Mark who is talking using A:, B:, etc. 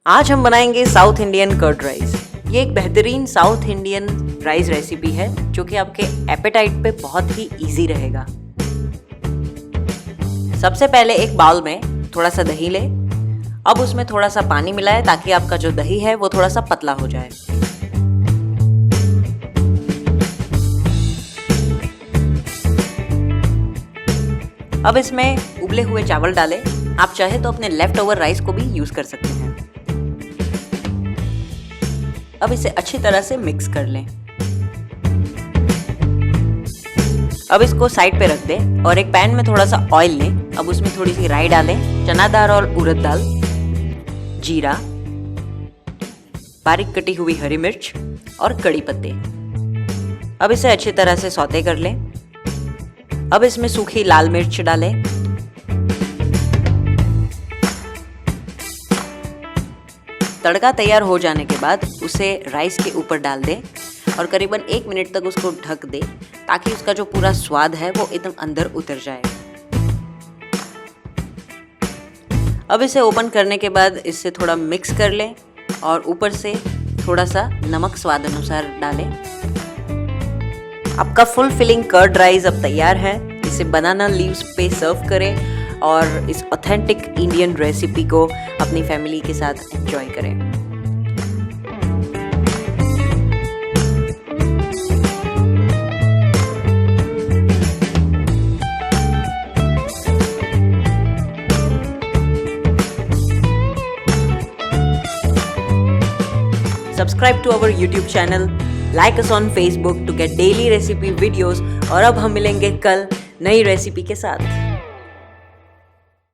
A: आज हम बनाएंगे साउथ इंडियन कर्ड राइस। ये एक बेहतरीन साउथ इंडियन राइस रेसिपी है जो कि आपके एपेटाइट पे बहुत ही इजी रहेगा। सबसे पहले एक बाउल में थोड़ा सा दही ले। अब उसमें थोड़ा सा पानी मिलाएं ताकि आपका जो दही है वो थोड़ा सा पतला हो जाए। अब इसमें उबले हुए चावल डालें। आप चाहे तो अपने लेफ्ट ओवर राइस को भी यूज कर सकते हैं। अब इसे अच्छी तरह से मिक्स कर लें। अब इसको साइड पे रख दें और एक पैन में थोड़ा सा ऑयल लें। अब उसमें थोड़ी सी राई डालें, चना दाल और उड़द दाल, जीरा, बारीक कटी हुई हरी मिर्च और कड़ी पत्ते। अब इसे अच्छी तरह से सौते कर लें। अब इसमें सूखी लाल मिर्च डालें। तड़का तैयार हो जाने के बाद उसे राइस के ऊपर डाल दें और करीबन 1 मिनट तक उसको ढक दें ताकि उसका जो पूरा स्वाद है वो एकदम अंदर उतर जाए। अब इसे ओपन करने के बाद इससे थोड़ा मिक्स कर लें और ऊपर से थोड़ा सा नमक स्वाद अनुसार डालें। आपका फुल फिलिंग कर्ड राइस अब तैयार है। इसे बनाना लीव्स पे सर्व करें और इस ऑथेंटिक इंडियन रेसिपी को अपनी फैमिली के साथ एंजॉय करें। Subscribe to our YouTube channel, like us on Facebook to get daily recipe videos और अब हम मिलेंगे कल नई रेसिपी के साथ।